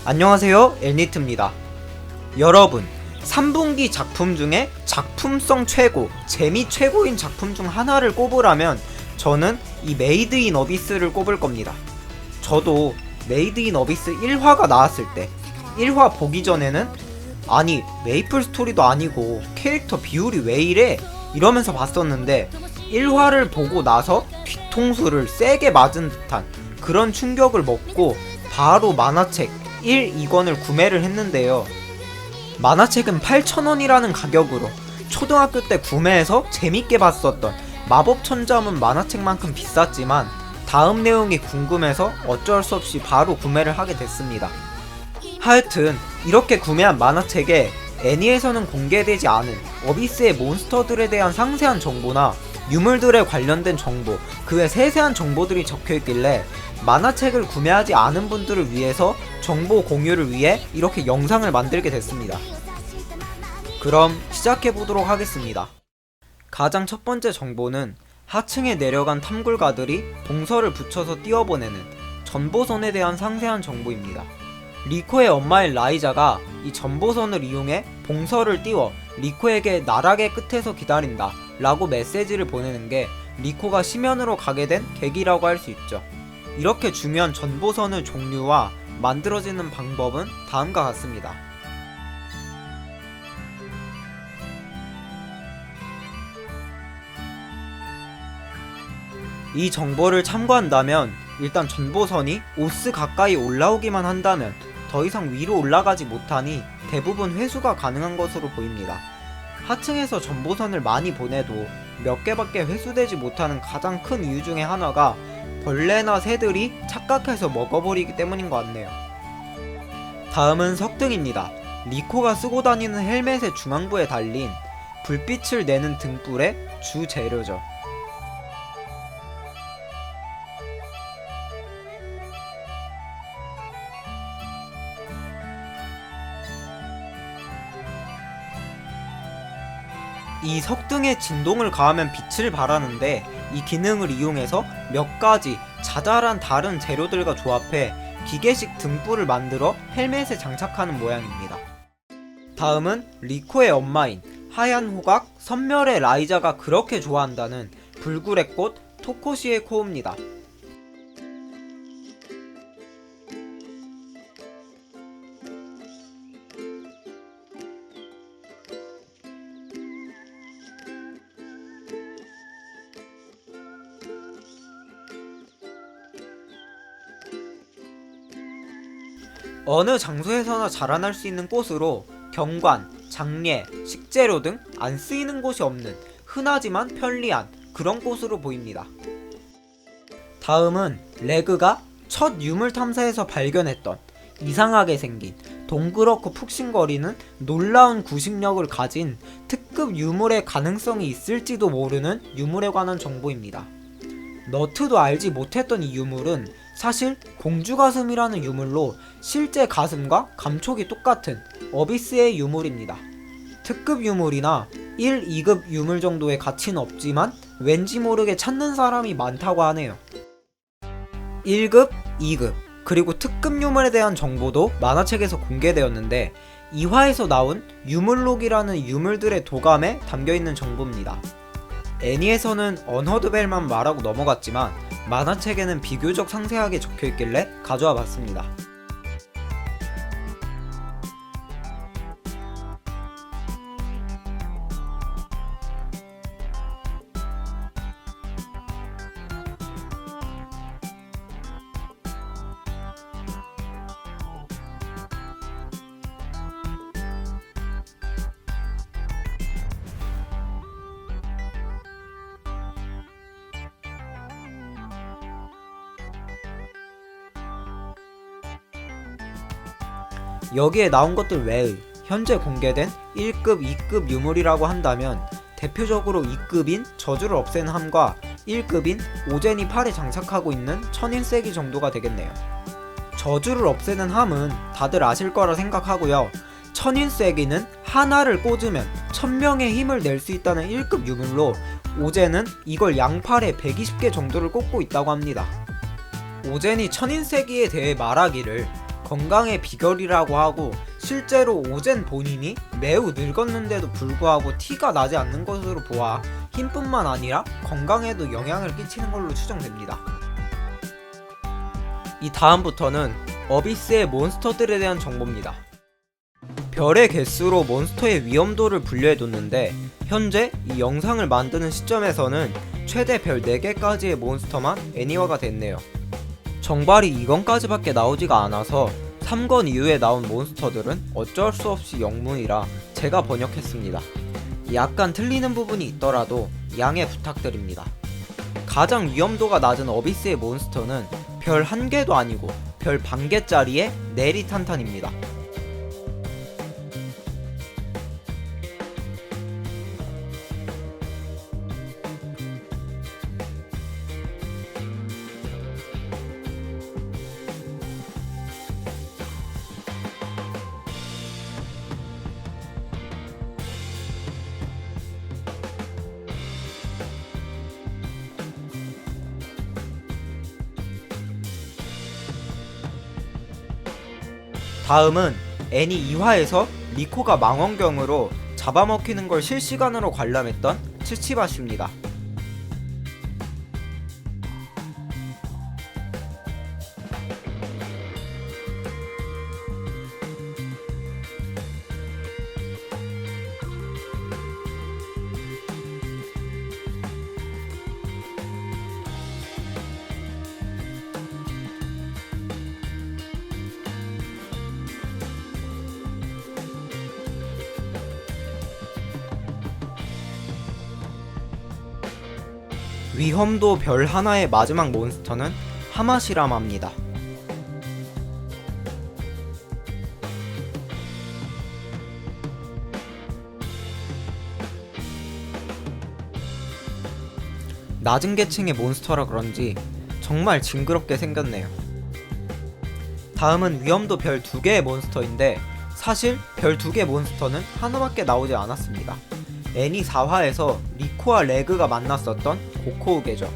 안녕하세요, 엘니트입니다. 여러분, 3분기 작품 중에 작품성 최고, 재미 최고인 작품 중 하나를 꼽으라면 저는 이 메이드 인 어비스를 꼽을 겁니다. 저도 메이드 인 어비스 1화가 나왔을 때 1화 보기 전에는 아니 메이플 스토리도 아니고 캐릭터 비율이 왜 이래? 이러면서 봤었는데 1화를 보고 나서 뒤통수를 세게 맞은 듯한 그런 충격을 먹고 바로 만화책 1, 2권을 구매를 했는데요. 만화책은 8,000원이라는 가격으로 초등학교 때 구매해서 재밌게 봤었던 마법천자문 만화책만큼 비쌌지만 다음 내용이 궁금해서 어쩔 수 없이 바로 구매를 하게 됐습니다. 하여튼 이렇게 구매한 만화책에 애니에서는 공개되지 않은 어비스의 몬스터들에 대한 상세한 정보나 유물들에 관련된 정보, 그 외 세세한 정보들이 적혀있길래 만화책을 구매하지 않은 분들을 위해서 정보 공유를 위해 이렇게 영상을 만들게 됐습니다. 그럼 시작해보도록 하겠습니다. 가장 첫 번째 정보는 하층에 내려간 탐굴가들이 동서를 붙여서 띄워보내는 전보선에 대한 상세한 정보입니다. 리코의 엄마인 라이자가 이 전보선을 이용해 봉서를 띄워 리코에게 나락의 끝에서 기다린다 라고 메시지를 보내는 게 리코가 심연으로 가게 된 계기라고 할 수 있죠. 이렇게 중요한 전보선의 종류와 만들어지는 방법은 다음과 같습니다. 이 정보를 참고한다면 일단 전보선이 오스 가까이 올라오기만 한다면 더 이상 위로 올라가지 못하니 대부분 회수가 가능한 것으로 보입니다. 하층에서 전보선을 많이 보내도 몇 개밖에 회수되지 못하는 가장 큰 이유 중에 하나가 벌레나 새들이 착각해서 먹어버리기 때문인 것 같네요. 다음은 석등입니다. 리코가 쓰고 다니는 헬멧의 중앙부에 달린 불빛을 내는 등불의 주 재료죠. 이 석등에 진동을 가하면 빛을 발하는데 이 기능을 이용해서 몇 가지 자잘한 다른 재료들과 조합해 기계식 등불을 만들어 헬멧에 장착하는 모양입니다. 다음은 리코의 엄마인 하얀 호각 선멸의 라이자가 그렇게 좋아한다는 불굴의 꽃 토코시의 코우입니다. 어느 장소에서나 자라날 수 있는 꽃으로 경관, 장례, 식재료 등 안 쓰이는 곳이 없는 흔하지만 편리한 그런 꽃으로 보입니다. 다음은 레그가 첫 유물 탐사에서 발견했던 이상하게 생긴 동그랗고 푹신거리는 놀라운 구식력을 가진 특급 유물의 가능성이 있을지도 모르는 유물에 관한 정보입니다. 너트도 알지 못했던 이 유물은 사실 공주가슴이라는 유물로 실제 가슴과 감촉이 똑같은 어비스의 유물입니다. 특급 유물이나 1, 2급 유물 정도의 가치는 없지만 왠지 모르게 찾는 사람이 많다고 하네요. 1급, 2급, 그리고 특급 유물에 대한 정보도 만화책에서 공개되었는데 2화에서 나온 유물록이라는 유물들의 도감에 담겨있는 정보입니다. 애니에서는 언허드 벨만 말하고 넘어갔지만 만화책에는 비교적 상세하게 적혀있길래 가져와 봤습니다. 여기에 나온 것들 외의 현재 공개된 1급, 2급 유물이라고 한다면 대표적으로 2급인 저주를 없애는 함과 1급인 오젠이 팔에 장착하고 있는 천인세기 정도가 되겠네요. 저주를 없애는 함은 다들 아실 거라 생각하고요. 천인세기는 하나를 꽂으면 1000명의 힘을 낼 수 있다는 1급 유물로 오젠은 이걸 양팔에 120개 정도를 꽂고 있다고 합니다. 오젠이 천인세기에 대해 말하기를 건강의 비결이라고 하고, 실제로 오젠 본인이 매우 늙었는데도 불구하고 티가 나지 않는 것으로 보아 힘뿐만 아니라 건강에도 영향을 끼치는 걸로 추정됩니다. 이 다음부터는 어비스의 몬스터들에 대한 정보입니다. 별의 개수로 몬스터의 위험도를 분류해뒀는데, 현재 이 영상을 만드는 시점에서는 최대 별 4개까지의 몬스터만 애니화가 됐네요. 정발이 2권까지밖에 나오지가 않아서 3권 이후에 나온 몬스터들은 어쩔 수 없이 영문이라 제가 번역했습니다. 약간 틀리는 부분이 있더라도 양해 부탁드립니다. 가장 위험도가 낮은 어비스의 몬스터는 별 1개도 아니고 별 반 개짜리의 네리탄탄입니다. 다음은 애니 2화에서 리코가 망원경으로 잡아먹히는 걸 실시간으로 관람했던 츠치바시입니다. 위험도 별 하나의 마지막 몬스터는 하마시라마입니다. 낮은 계층의 몬스터라 그런지 정말 징그럽게 생겼네요. 다음은 위험도 별 2개의 몬스터인데, 사실 별 2개 몬스터는 하나밖에 나오지 않았습니다. 애니 4화에서 리코와 레그가 만났었던 고코우게죠.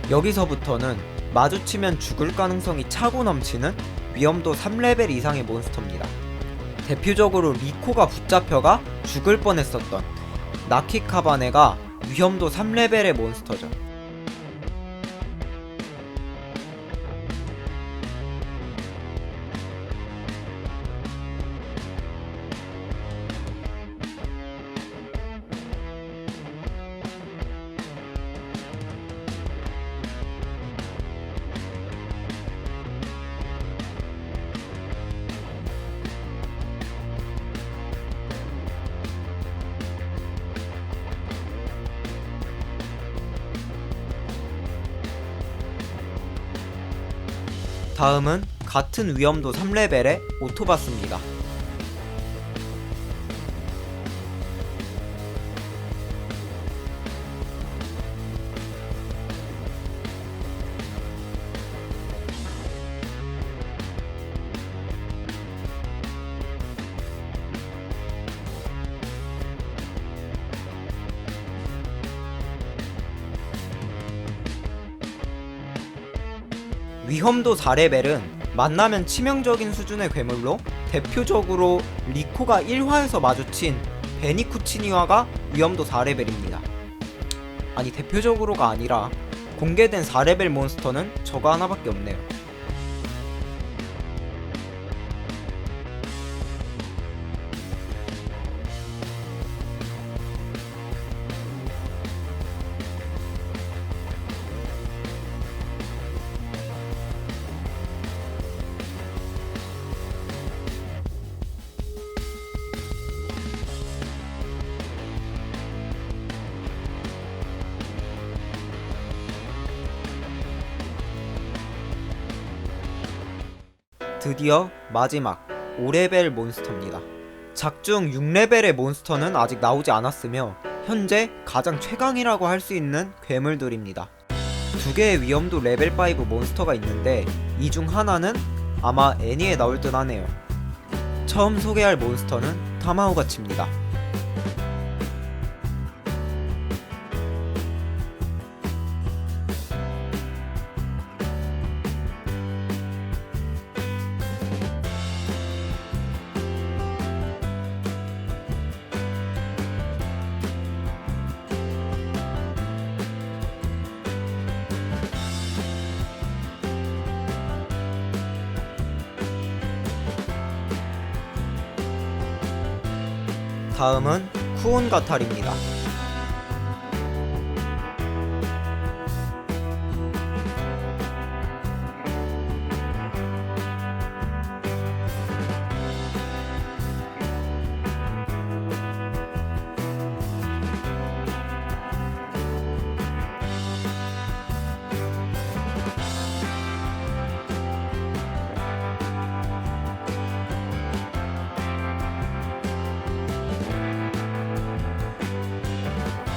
여기서부터는 마주치면 죽을 가능성이 차고 넘치는 위험도 3레벨 이상의 몬스터입니다. 대표적으로 리코가 붙잡혀가 죽을 뻔했었던 나키카바네가 위험도 3레벨의 몬스터죠. 다음은 같은 위험도 3레벨의 오토바스입니다. 위험도 4레벨은 만나면 치명적인 수준의 괴물로, 대표적으로 리코가 1화에서 마주친 베니쿠치니와가 위험도 4레벨입니다. 아니, 대표적으로가 아니라 공개된 4레벨 몬스터는 저거 하나밖에 없네요. 드디어 마지막 5레벨 몬스터입니다. 작중 6레벨의 몬스터는 아직 나오지 않았으며 현재 가장 최강이라고 할 수 있는 괴물들입니다. 두 개의 위험도 레벨 5 몬스터가 있는데 이 중 하나는 아마 애니에 나올 듯 하네요. 처음 소개할 몬스터는 타마오가치입니다. 다음은 쿠온가탈입니다.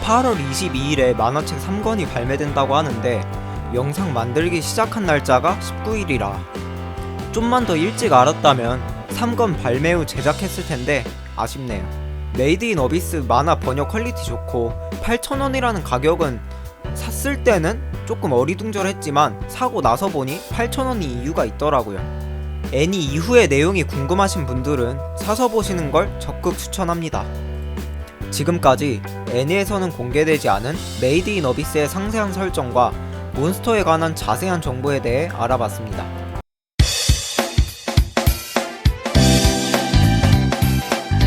(8월 22일에) 만화책 3권이 발매된다고 하는데 영상 만들기 시작한 날짜가 19일이라 좀만 더 일찍 알았다면 3권 발매 후 제작했을 텐데 아쉽네요. 메이드 인 어비스 만화 번역 퀄리티 좋고 8,000원이라는 가격은 샀을 때는 조금 어리둥절했지만 사고 나서 보니 8,000원이 이유가 있더라고요. 애니 이후의 내용이 궁금하신 분들은 사서 보시는 걸 적극 추천합니다. 지금까지 애니에서는 공개되지 않은 메이드 인 어비스의 상세한 설정과 몬스터에 관한 자세한 정보에 대해 알아봤습니다.